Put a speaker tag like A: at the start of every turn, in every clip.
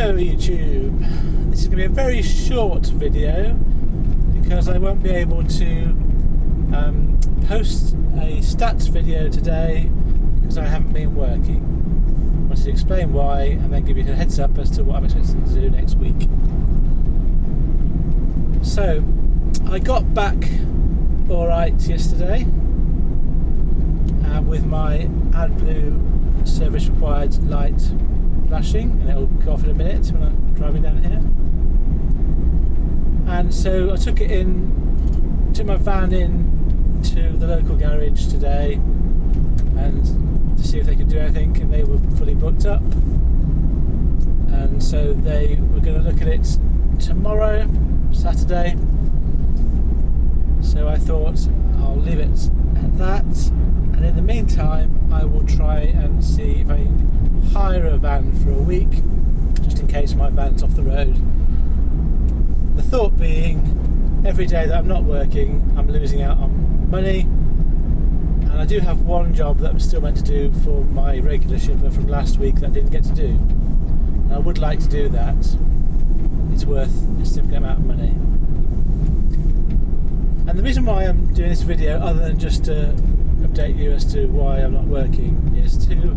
A: Hello YouTube, this is going to be a very short video because I won't be able to post a stats video today because I haven't been working. I wanted to explain why and then give you a heads up as to what I'm expecting to do next week. So, I got back alright yesterday with my AdBlue service required light flashing, and it'll go off in a minute when I'm driving down here. And so I took my van in to the local garage today and to see if they could do anything, and they were fully booked up, and so they were going to look at it tomorrow, Saturday. So I thought I'll leave it at that, and in the meantime I will try and see if I can hire a van for a week, just in case my van's off the road. The thought being, every day that I'm not working, I'm losing out on money, and I do have one job that I'm still meant to do for my regular shipper from last week that I didn't get to do, and I would like to do that. It's worth a significant amount of money. And the reason why I'm doing this video, other than just to update you as to why I'm not working, is to,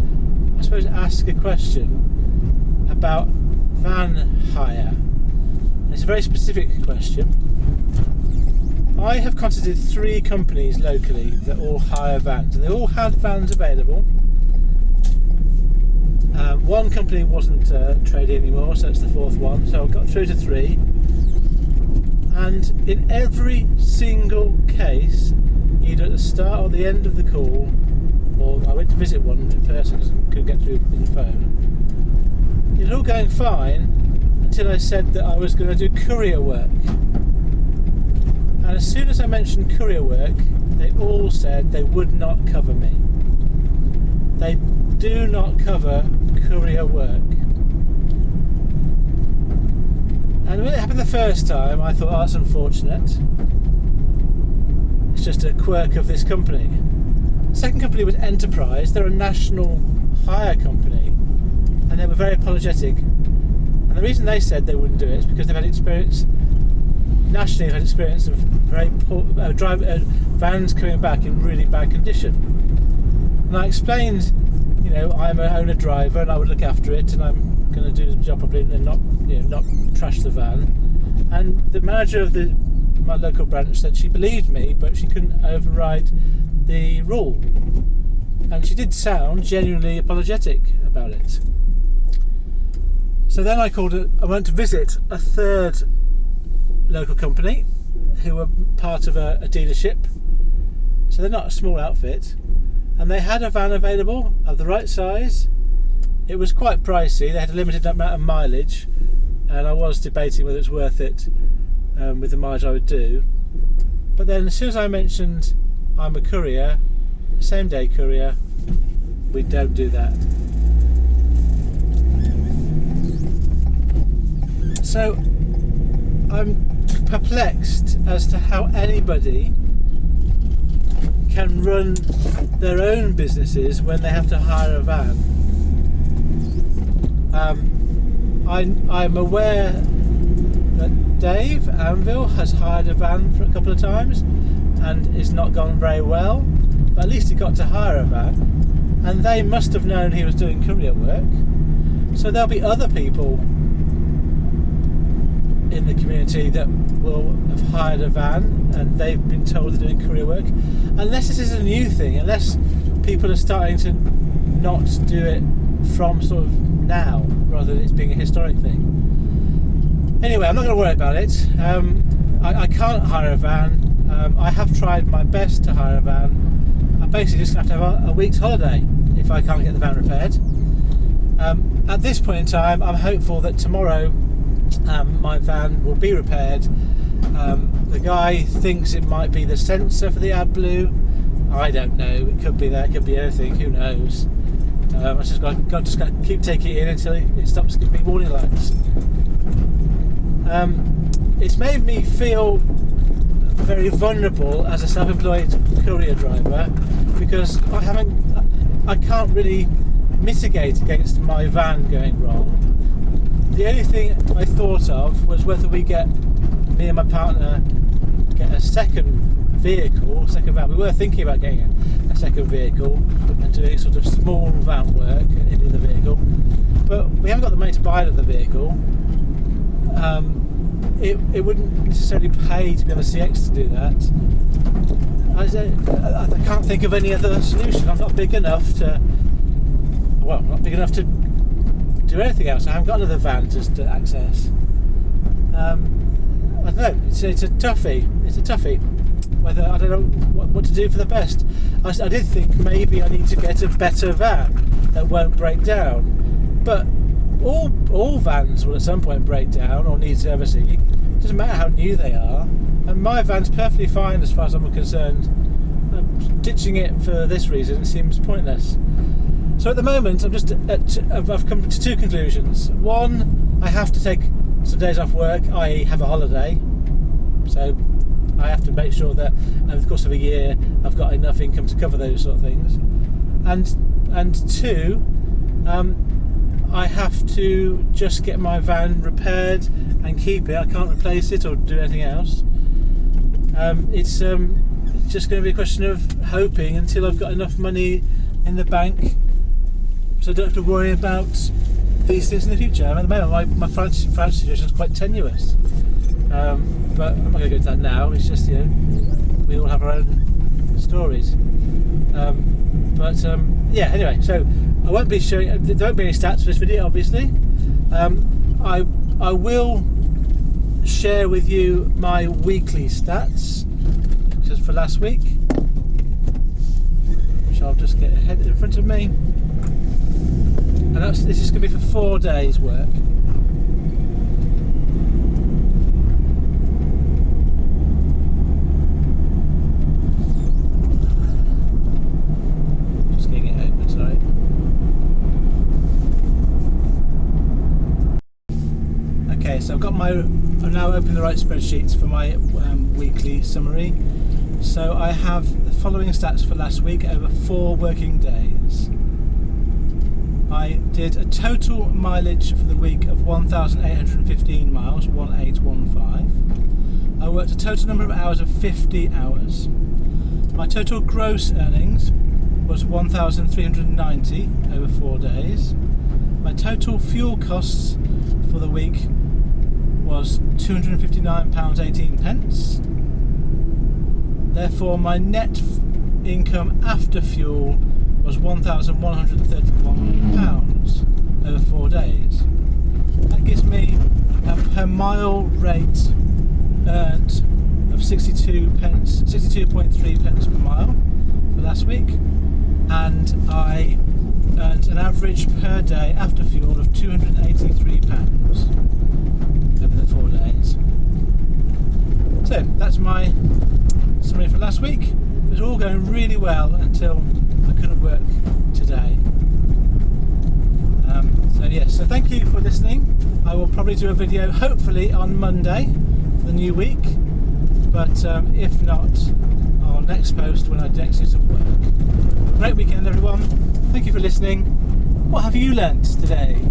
A: I suppose, ask a question about van hire. It's a very specific question. I have contacted 3 companies locally that all hire vans, and they all had vans available. One company wasn't trading anymore, so it's the 4th one, so I got through to 3. And in every single case, either at the start or the end of the call, or I went to visit one in person because I couldn't get through in the phone, it was all going fine until I said that I was going to do courier work. And as soon as I mentioned courier work, they all said they would not cover me. They do not cover courier work. And when it happened the first time, I thought, oh, that's unfortunate. It's just a quirk of this company. The second company was Enterprise. They're a national hire company, and they were very apologetic. And the reason they said they wouldn't do it is because they've had experience, nationally, they've had experience of very poor vans coming back in really bad condition. And I explained, I'm an owner driver and I would look after it, and I'm going to do the job properly and not trash the van. And the manager of my local branch said she believed me, but she couldn't override the rule. And she did sound genuinely apologetic about it. So then I went to visit a 3rd local company who were part of a dealership. So they're not a small outfit. And they had a van available of the right size. It was quite pricey. They had a limited amount of mileage, and I was debating whether it's worth it with the mileage I would do. But then as soon as I mentioned I'm a courier, a same day courier, we don't do that. So I'm perplexed as to how anybody can run their own businesses when they have to hire a van. I'm aware that Dave Anvil has hired a van for a couple of times and it's not gone very well, but at least he got to hire a van, and they must have known he was doing courier work. So there'll be other people in the community that will have hired a van and they've been told they're doing courier work, unless this is a new thing, unless people are starting to not do it from sort of now rather than it's being a historic thing. Anyway, I'm not going to worry about it. I can't hire a van. I have tried my best to hire a van. I'm basically just going to have to have a week's holiday if I can't get the van repaired. At this point in time, I'm hopeful that tomorrow my van will be repaired. The guy thinks it might be the sensor for the AdBlue. I don't know. It could be that. It could be anything. Who knows? I just got to keep taking it in until it stops giving me warning lights. It's made me feel very vulnerable as a self-employed courier driver because I can't really mitigate against my van going wrong. the only thing I thought of was whether me and my partner get a second van. We were thinking about getting a second vehicle and doing sort of small van work in the other vehicle, but we haven't got the money to buy another vehicle. It wouldn't necessarily pay to be on a CX to do that. I can't think of any other solution. I'm not big enough to do anything else. I haven't got another van to access. I don't know. It's a toughie. Whether I don't know what to do for the best. I did think maybe I need to get a better van that won't break down, but all vans will at some point break down or need servicing. It doesn't matter how new they are, and my van's perfectly fine as far as I'm concerned. Ditching it for this reason seems pointless. So at the moment, I've come to two conclusions. One, I have to take some days off work, i.e. have a holiday. So I have to make sure that over the course of a year I've got enough income to cover those sort of things. And two, I have to just get my van repaired and keep it. I can't replace it or do anything else. It's just going to be a question of hoping until I've got enough money in the bank, so I don't have to worry about these things in the future. At the moment, my financial situation is quite tenuous. But I'm not going to go into that now. It's just, we all have our own stories. Anyway, so I won't be showing. There won't be any stats for this video, obviously. I will share with you my weekly stats just for last week, which I'll just get ahead in front of me. And this is going to be for 4 days' work. So I've now opened the right spreadsheets for my weekly summary. So I have the following stats for last week over 4 working days. I did a total mileage for the week of 1,815 miles, 1815. I worked a total number of hours of 50 hours. My total gross earnings was 1,390 over 4 days. My total fuel costs for the week was £259.18. Therefore, my net income after fuel was £1,131 over 4 days. That gives me a per mile rate earned of 62.3 pence per mile for last week, and I earned an average per day after fuel of £283 over the 4 days. So that's my summary for last week. It was all going really well until I couldn't work today. So thank you for listening. I will probably do a video hopefully on Monday for the new week, but if not, I'll next post when I next do some work. Great weekend everyone. Thank you for listening. What have you learnt today?